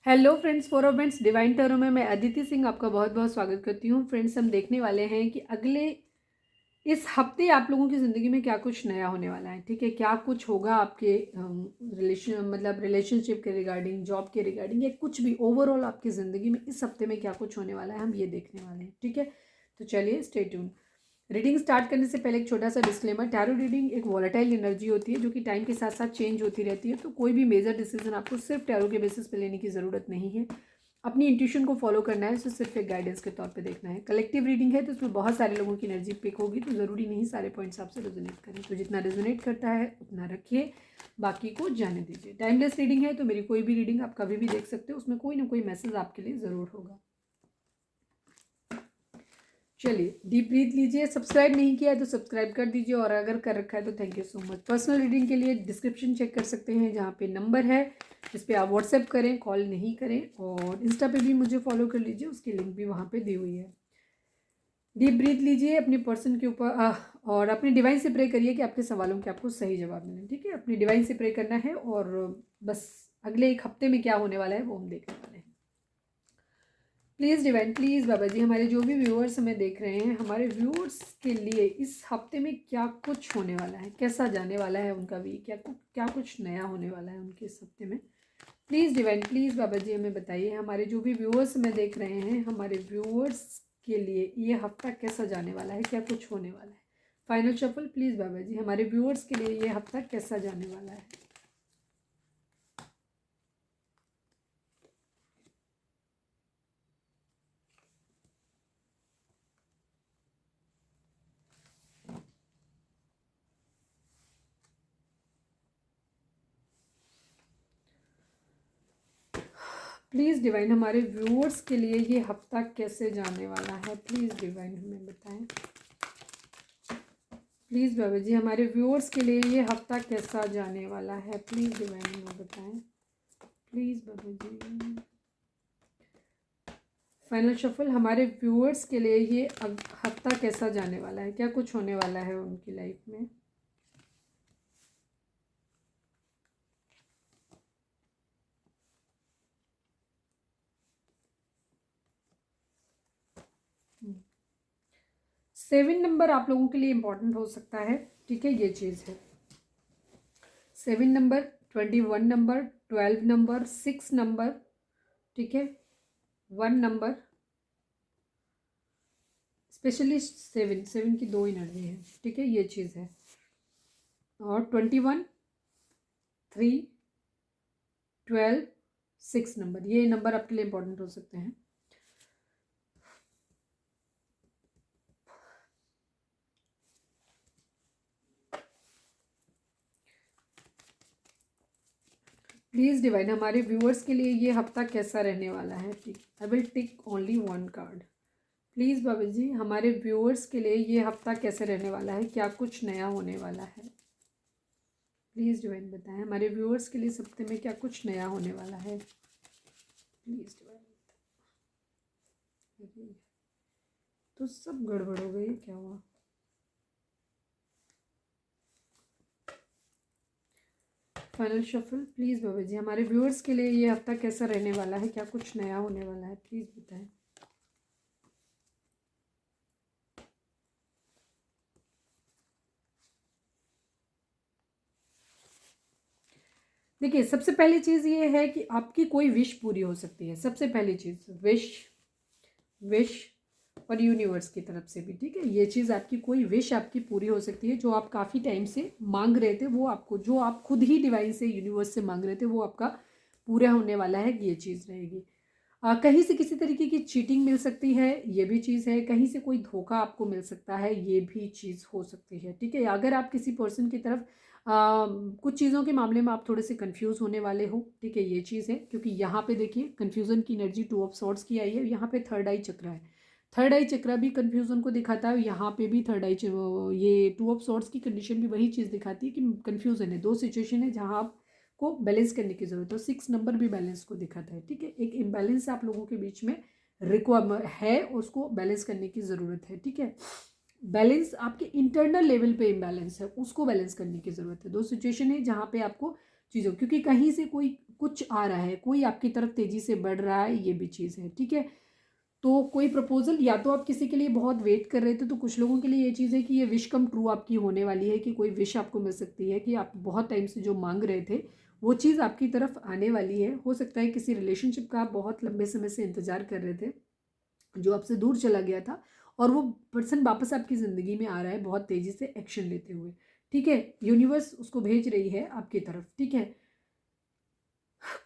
Hello friends, for friends divine tarot में मैं अदिति सिंह आपका बहुत बहुत स्वागत करती हूँ। फ्रेंड्स, हम देखने वाले हैं कि अगले इस हफ्ते आप लोगों की ज़िंदगी में क्या कुछ नया होने वाला है। ठीक है, क्या कुछ होगा आपके रिलेशनशिप के रिगार्डिंग, जॉब के रिगार्डिंग, या कुछ भी ओवरऑल आपकी ज़िंदगी में इस हफ्ते में क्या कुछ होने वाला है, हम ये देखने वाले हैं। ठीक है, तो चलिए स्टे ट्यून। रीडिंग स्टार्ट करने से पहले एक छोटा सा डिस्क्लेमर, टैरो रीडिंग एक वॉलेटाइल एनर्जी होती है जो कि टाइम के साथ साथ चेंज होती रहती है। तो कोई भी मेजर डिसीजन आपको सिर्फ टैरो के बेसिस पे लेने की ज़रूरत नहीं है। अपनी इंट्यूशन को फॉलो करना है, उसे सिर्फ एक गाइडेंस के तौर पे देखना है। कलेक्टिव रीडिंग है तो उसमें बहुत सारे लोगों की एनर्जी पिक होगी, तो ज़रूरी नहीं सारे पॉइंट्स आपसे रेजोनेट करें। तो जितना रेजोनेट करता है उतना रखिए, बाकी को जाने दीजिए। टाइमलेस रीडिंग है तो मेरी कोई भी रीडिंग आप कभी भी देख सकते हो, उसमें कोई ना कोई मैसेज आपके लिए ज़रूर होगा। चलिए डीप ब्रीथ लीजिए। सब्सक्राइब नहीं किया है तो सब्सक्राइब कर दीजिए, और अगर कर रखा है तो thank you so much. Personal reading के लिए डिस्क्रिप्शन चेक कर सकते हैं, जहाँ पे नंबर है जिस पे आप व्हाट्सएप करें, कॉल नहीं करें। और इंस्टा पे भी मुझे फॉलो कर लीजिए, उसकी लिंक भी वहाँ पे दी हुई है। डीप ब्रीथ लीजिए अपने पर्सन के ऊपर और अपने डिवाइन से प्रे करिए कि आपके सवालों के आपको सही जवाब मिले। ठीक है, अपने डिवाइन से प्रे करना है, और बस अगले एक हफ्ते में क्या होने वाला है वो हम देखने वाले हैं। Please divine, please Baba ji, हमारे जो भी व्यूअर्स हमें देख रहे हैं, हमारे व्यूअर्स के लिए इस हफ्ते में क्या कुछ होने वाला है, कैसा जाने वाला है उनका वीक, क्या कुछ नया होने वाला है उनके इस हफ्ते में। प्लीज़ डिवाइन, प्लीज़ बाबा जी हमें बताइए, हमारे जो भी व्यूअर्स हमें देख रहे हैं, हमारे व्यूअर्स के लिए ये हफ्ता कैसा जाने वाला है, क्या कुछ होने वाला है। Final shuffle please Baba ji, हमारे व्यूअर्स के लिए ये हफ्ता कैसा जाने वाला है। प्लीज़ डिवाइन, हमारे व्यूअर्स के लिए ये हफ्ता कैसे जाने वाला है, प्लीज़ डिवाइन हमें बताएं। प्लीज़ बाबा जी, हमारे व्यूअर्स के लिए ये हफ्ता कैसा जाने वाला है, प्लीज़ डिवाइन हमें बताएं। Please Baba ji. Final shuffle, हमारे व्यूअर्स के लिए ये हफ्ता कैसा जाने वाला है, क्या कुछ होने वाला है उनकी लाइफ में। सेवन नंबर आप लोगों के लिए इम्पोर्टेंट हो सकता है। ठीक है, ये चीज़ है। 7 नंबर, 21 नंबर, 12 नंबर, 6 नंबर, ठीक है, 1 नंबर, स्पेशली 7 की 2 एनर्जी है। ठीक है, ये चीज़ है। और 21, 3, 12, 6 नंबर, ये नंबर आपके लिए इम्पोर्टेंट हो सकते हैं। प्लीज़ डिवाइन, हमारे व्यूअर्स के लिए ये हफ्ता कैसा रहने वाला है। ठीक, I will tick only 1 card. Please Baba ji, हमारे व्यूअर्स के लिए ये हफ्ता कैसे रहने वाला है, क्या कुछ नया होने वाला है। प्लीज़ डिवाइन बताएं, हमारे व्यूअर्स के लिए इस हफ्ते में क्या कुछ नया होने वाला है। Please divine. तो सब गड़बड़ हो गई, क्या हुआ। Final shuffle, please Baba ji, हमारे व्यूअर्स के लिए ये हफ्ता कैसा रहने वाला है, क्या कुछ नया होने वाला है, प्लीज़ बताएं। देखिए, सबसे पहली चीज़ ये है कि आपकी कोई विश पूरी हो सकती है। सबसे पहली चीज़ विश, विश और यूनिवर्स की तरफ से भी। ठीक है, ये चीज़ आपकी कोई विश आपकी पूरी हो सकती है, जो आप काफ़ी टाइम से मांग रहे थे, वो आपको, जो आप खुद ही डिवाइन से, यूनिवर्स से मांग रहे थे, वो आपका पूरा होने वाला है, ये चीज़ रहेगी। कहीं से किसी तरीके की चीटिंग मिल सकती है, ये भी चीज़ है। कहीं से कोई धोखा आपको मिल सकता है, ये भी चीज़ हो सकती है। ठीक है, अगर आप किसी पर्सन की तरफ कुछ चीज़ों के मामले में आप थोड़े से कंफ्यूज होने वाले हो। ठीक है, ये चीज़ है, क्योंकि यहाँ पे देखिए कंफ्यूजन की एनर्जी 2 ऑफ सॉर्ड्स की आई है, यहाँ पे थर्ड आई चक्र है। थर्ड आई चक्र भी कंफ्यूजन को दिखाता है, यहाँ पे भी थर्ड आई, ये 2 ऑफ सॉर्ड्स की कंडीशन भी वही चीज़ दिखाती है कि कंफ्यूजन है। 2 सिचुएशन है जहाँ आप को बैलेंस करने की जरूरत है। 6 नंबर भी बैलेंस को दिखाता है। ठीक है, एक इम्बैलेंस आप लोगों के बीच में रिक्वायरमेंट है, उसको बैलेंस करने की ज़रूरत है। ठीक है, बैलेंस आपके इंटरनल लेवल पे इम्बैलेंस है, उसको बैलेंस करने की ज़रूरत है। 2 सिचुएशन है जहाँ पे आपको चीज़ों, क्योंकि कहीं से कोई कुछ आ रहा है, कोई आपकी तरफ तेज़ी से बढ़ रहा है, ये भी चीज़ है, ठीक है। तो कोई प्रपोजल, या तो आप किसी के लिए बहुत वेट कर रहे थे, तो कुछ लोगों के लिए ये चीज़ है कि ये विश कम ट्रू आपकी होने वाली है, कि कोई विश आपको मिल सकती है कि आप बहुत टाइम से जो मांग रहे थे वो चीज़ आपकी तरफ आने वाली है। हो सकता है किसी रिलेशनशिप का आप बहुत लंबे समय से इंतजार कर रहे थे, जो आपसे दूर चला गया था, और वो पर्सन वापस आपकी ज़िंदगी में आ रहा है बहुत तेज़ी से एक्शन लेते हुए, ठीक है। यूनिवर्स उसको भेज रही है आपकी तरफ, ठीक है।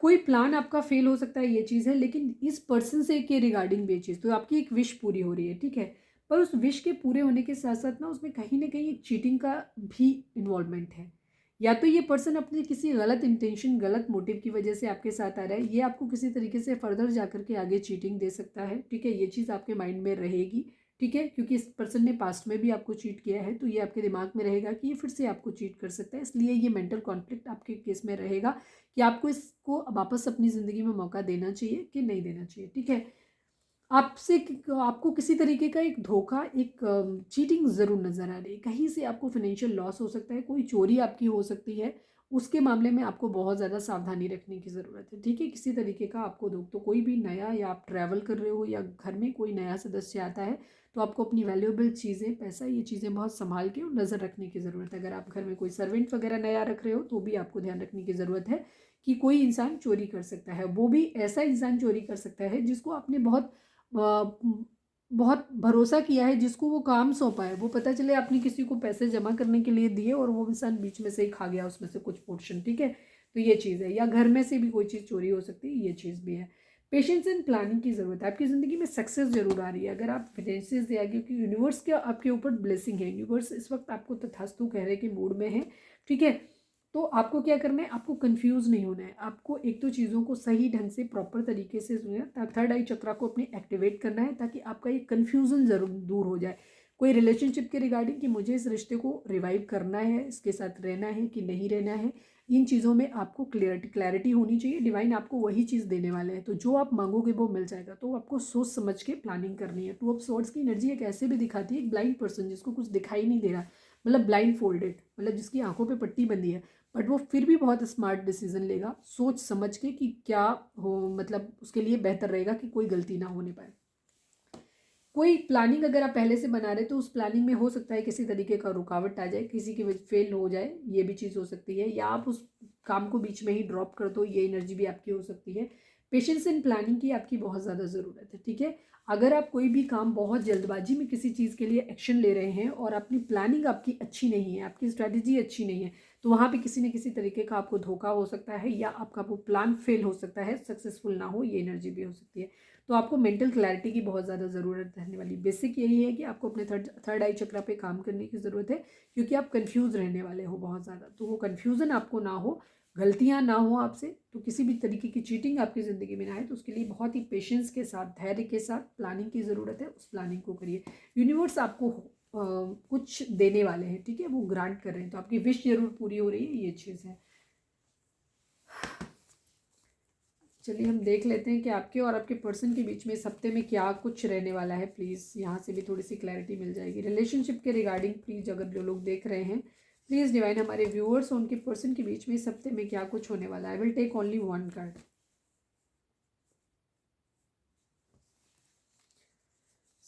कोई प्लान आपका फेल हो सकता है, ये चीज़ है, लेकिन इस पर्सन से के रिगार्डिंग ये चीज़, तो आपकी एक विश पूरी हो रही है, ठीक है। पर उस विश के पूरे होने के साथ साथ ना उसमें कहीं ना कहीं एक चीटिंग का भी इन्वॉल्वमेंट है। या तो ये पर्सन अपने किसी गलत इंटेंशन, गलत मोटिव की वजह से आपके साथ आ रहा है, ये आपको किसी तरीके से फर्दर जाकर के आगे चीटिंग दे सकता है, ठीक है। ये चीज़ आपके माइंड में रहेगी, ठीक है, क्योंकि इस पर्सन ने पास्ट में भी आपको चीट किया है, तो ये आपके दिमाग में रहेगा कि ये फिर से आपको चीट कर सकता है, इसलिए ये मेंटल कॉन्फ्लिक्ट आपके केस में रहेगा कि आपको इसको वापस अपनी ज़िंदगी में मौका देना चाहिए कि नहीं देना चाहिए, ठीक है। आपसे आपको किसी तरीके का एक धोखा, एक चीटिंग ज़रूर नज़र आ रही है, कहीं से आपको फाइनेंशियल लॉस हो सकता है, कोई चोरी आपकी हो सकती है, उसके मामले में आपको बहुत ज़्यादा सावधानी रखने की ज़रूरत है, ठीक है। किसी तरीके का आपको तो कोई भी नया, या आप ट्रैवल कर रहे हो, या घर में कोई नया सदस्य आता है, तो आपको अपनी वैल्यूएबल चीज़ें, पैसा, ये चीज़ें बहुत संभाल के और नज़र रखने की ज़रूरत है। अगर आप घर में कोई सर्वेंट वगैरह नया रख रहे हो, तो भी आपको ध्यान रखने की ज़रूरत है कि कोई इंसान चोरी कर सकता है, वो भी ऐसा इंसान चोरी कर सकता है जिसको आपने बहुत भरोसा किया है, जिसको वो काम सौंपा है, वो पता चले आपने किसी को पैसे जमा करने के लिए दिए और वो इंसान बीच में से ही खा गया उसमें से कुछ पोर्शन, ठीक है। तो ये चीज़ है, या घर में से भी कोई चीज़ चोरी हो सकती है, ये चीज़ भी है। पेशेंस एंड प्लानिंग की ज़रूरत है, आपकी ज़िंदगी में सक्सेस जरूर आ रही है अगर आप फाइनेंशियस दिया, क्योंकि यूनिवर्स के आपके ऊपर ब्लेसिंग है, यूनिवर्स इस वक्त आपको तथास्तु कहने के मूड में है, ठीक है। तो आपको क्या करना है, आपको कंफ्यूज नहीं होना है, आपको एक तो चीज़ों को सही ढंग से प्रॉपर तरीके से सुनना, थर्ड आई चक्रा को अपने एक्टिवेट करना है, ताकि आपका ये कन्फ्यूज़न ज़रूर दूर हो जाए। कोई रिलेशनशिप के रिगार्डिंग कि मुझे इस रिश्ते को रिवाइव करना है, इसके साथ रहना है कि नहीं रहना है, इन चीज़ों में आपको क्लैरिटी होनी चाहिए। डिवाइन आपको वही चीज़ देने वाले हैं, तो जो आप मांगोगे वो मिल जाएगा। तो आपको सोच समझ के प्लानिंग करनी है। टू ऑफ स्वॉर्ड्स की एनर्जी एक ऐसे भी दिखाती है, एक ब्लाइंड पर्सन जिसको कुछ दिखाई नहीं दे रहा, मतलब ब्लाइंड फोल्डेड, मतलब जिसकी आंखों पे पट्टी बंदी है, बट वो फिर भी बहुत स्मार्ट डिसीजन लेगा सोच समझ के कि क्या हो, मतलब उसके लिए बेहतर रहेगा कि कोई गलती ना होने पाए। कोई प्लानिंग अगर आप पहले से बना रहे तो उस प्लानिंग में हो सकता है किसी तरीके का रुकावट आ जाए, किसी की फेल हो जाए, ये भी चीज़ हो सकती है, या आप उस काम को बीच में ही ड्रॉप कर दो, ये एनर्जी भी आपकी हो सकती है। पेशेंस इन प्लानिंग की आपकी बहुत ज़्यादा ज़रूरत है, ठीक है। अगर आप कोई भी काम बहुत जल्दबाजी में किसी चीज़ के लिए एक्शन ले रहे हैं और अपनी प्लानिंग आपकी अच्छी नहीं है, आपकी स्ट्रैटेजी अच्छी नहीं है, तो वहाँ पे किसी न किसी तरीके का आपको धोखा हो सकता है, या आपका वो प्लान फेल हो सकता है, सक्सेसफुल ना हो, ये एनर्जी भी हो सकती है। तो आपको मेंटल क्लैरिटी की बहुत ज़्यादा ज़रूरत रहने वाली। बेसिक यही है कि आपको अपने थर्ड आई चक्रा पे काम करने की ज़रूरत है, क्योंकि आप कंफ्यूज रहने वाले हो बहुत ज़्यादा। तो वो कन्फ्यूज़न आपको ना हो, गलतियाँ ना हो आपसे, तो किसी भी तरीके की चीटिंग आपकी ज़िंदगी में ना आए, तो उसके लिए बहुत ही पेशेंस के साथ, धैर्य के साथ प्लानिंग की ज़रूरत है। उस प्लानिंग को करिए। यूनिवर्स आपको कुछ देने वाले हैं, ठीक है, वो ग्रांट कर रहे हैं, तो आपकी विश जरूर पूरी हो रही है, ये चीज़ है। चलिए हम देख लेते हैं कि आपके और आपके पर्सन के बीच में इस हफ्ते में क्या कुछ रहने वाला है। प्लीज़ यहाँ से भी थोड़ी सी क्लैरिटी मिल जाएगी रिलेशनशिप के रिगार्डिंग। प्लीज़ अगर जो लोग देख रहे हैं, प्लीज़ डिवाइन हमारे व्यूअर्स और उनके पर्सन के बीच में इस हफ्ते में क्या कुछ होने वाला है। I will take only one card.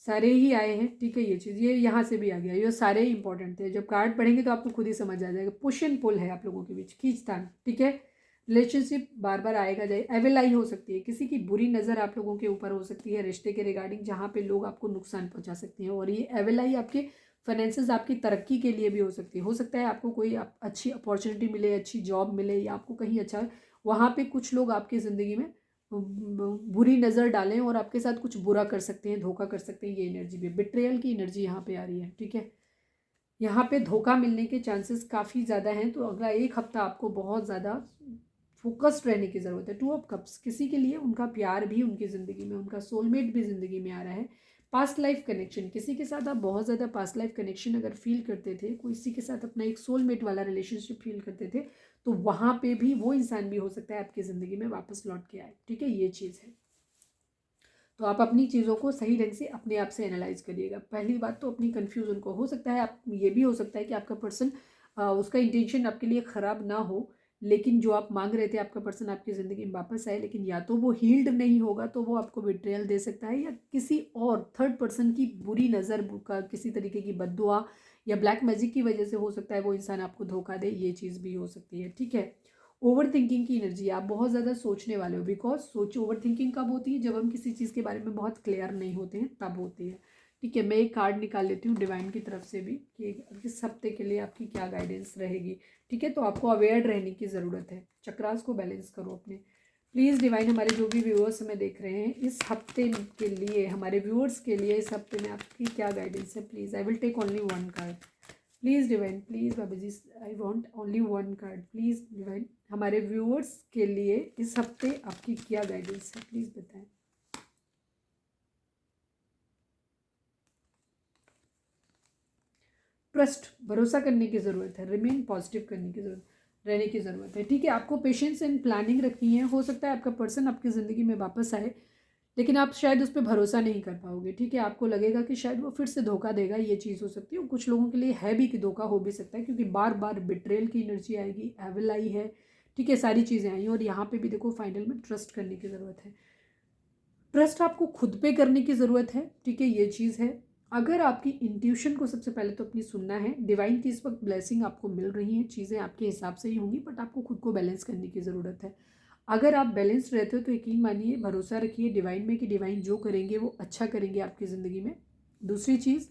सारे ही आए हैं, ठीक है। ये चीज़, ये यहाँ से भी आ गया, ये सारे ही इंपॉर्टेंट थे। जब कार्ड पढ़ेंगे तो आपको खुद ही समझ आ जाएगा। पुश एंड पुल है आप लोगों के बीच, खींचतान, ठीक है। रिलेशनशिप बार बार आएगा जाए, एवेलाई हो सकती है, किसी की बुरी नज़र आप लोगों के ऊपर हो सकती है रिश्ते के रिगार्डिंग, जहाँ पे लोग आपको नुकसान पहुँचा सकते हैं। और ये एवेलाई आपके फाइनेंसेस, आपकी तरक्की के लिए भी हो सकती है। हो सकता है आपको कोई अच्छी अपॉर्चुनिटी मिले, अच्छी जॉब मिले, या आपको कहीं अच्छा, वहाँ पे कुछ लोग आपकी ज़िंदगी में बुरी नज़र डालें और आपके साथ कुछ बुरा कर सकते हैं, धोखा कर सकते हैं। ये एनर्जी भी, बिट्रेयल की एनर्जी यहाँ पे आ रही है, ठीक है। यहाँ पे धोखा मिलने के चांसेस काफ़ी ज़्यादा हैं, तो अगला एक हफ्ता आपको बहुत ज़्यादा फोकस्ड रहने की ज़रूरत है। टू ऑफ कप्स, किसी के लिए उनका प्यार भी उनकी ज़िंदगी में, उनका सोलमेट भी ज़िंदगी में आ रहा है। पास्ट लाइफ कनेक्शन, किसी के साथ आप बहुत ज़्यादा पास्ट लाइफ कनेक्शन अगर फील करते थे, कोई किसी के साथ अपना एक सोलमेट वाला रिलेशनशिप फील करते थे, तो वहाँ पे भी वो इंसान भी हो सकता है आपकी ज़िंदगी में वापस लौट के आए, ठीक है। ये चीज़ है, तो आप अपनी चीज़ों को सही ढंग से अपने आप से एनालाइज करिएगा। पहली बात तो अपनी कन्फ्यूज़न को, हो सकता है आप, ये भी हो सकता है कि आपका पर्सन उसका इंटेंशन आपके लिए ख़राब ना हो, लेकिन जो आप मांग रहे थे आपका पर्सन आपकी ज़िंदगी में वापस आए, लेकिन या तो वो हील्ड नहीं होगा तो वो आपको बिट्रेयल दे सकता है, या किसी और थर्ड पर्सन की बुरी नज़र का, किसी तरीके की बद्दुआ या ब्लैक मैजिक की वजह से हो सकता है वो इंसान आपको धोखा दे, ये चीज़ भी हो सकती है। ठीक है। ओवर थिंकिंग की एनर्जी, आप बहुत ज़्यादा सोचने वाले हो, बिकॉज ओवर थिंकिंग कब होती है, जब हम किसी चीज़ के बारे में बहुत क्लियर नहीं होते हैं तब होती है। ठीक है, मैं एक कार्ड निकाल लेती हूँ डिवाइन की तरफ से भी कि इस हफ्ते के लिए आपकी क्या गाइडेंस रहेगी। ठीक है, तो आपको अवेयर रहने की ज़रूरत है, चक्रास को बैलेंस करो अपने। प्लीज़ डिवाइन, हमारे जो भी व्यूअर्स हमें देख रहे हैं इस हफ्ते के लिए, हमारे व्यूअर्स के लिए इस हफ्ते में आपकी क्या गाइडेंस है। Please, I will take only one card. Please divine, please Baba ji, I want only one card. Please divine, हमारे व्यूअर्स के लिए इस हफ्ते आपकी क्या गाइडेंस है, प्लीज़ बताएं। ट्रस्ट, भरोसा करने की ज़रूरत है, रिमेन पॉजिटिव करने की ज़रूरत, रहने की ज़रूरत है। ठीक है, आपको पेशेंस एंड प्लानिंग रखनी है। हो सकता है आपका पर्सन आपकी ज़िंदगी में वापस आए, लेकिन आप शायद उस पर भरोसा नहीं कर पाओगे। ठीक है, आपको लगेगा कि शायद वो फिर से धोखा देगा, ये चीज़ हो सकती है। और कुछ लोगों के लिए है भी कि धोखा हो भी सकता है, क्योंकि बार बार बिट्रेल की एनर्जी आएगी, एविल आई है। ठीक है, सारी चीज़ें आई, और यहाँ पे भी देखो फाइनल में ट्रस्ट करने की ज़रूरत है। ट्रस्ट आपको खुद पे करने की ज़रूरत है। ठीक है, ये चीज़ है। अगर आपकी इंट्यूशन को सबसे पहले तो अपनी सुनना है। डिवाइन की इस वक्त ब्लेसिंग आपको मिल रही हैं, चीज़ें आपके हिसाब से ही होंगी, बट आपको खुद को बैलेंस करने की ज़रूरत है। अगर आप बैलेंस रहते हो तो यकीन मानिए, भरोसा रखिए डिवाइन में कि डिवाइन जो करेंगे वो अच्छा करेंगे आपकी ज़िंदगी में। दूसरी चीज़,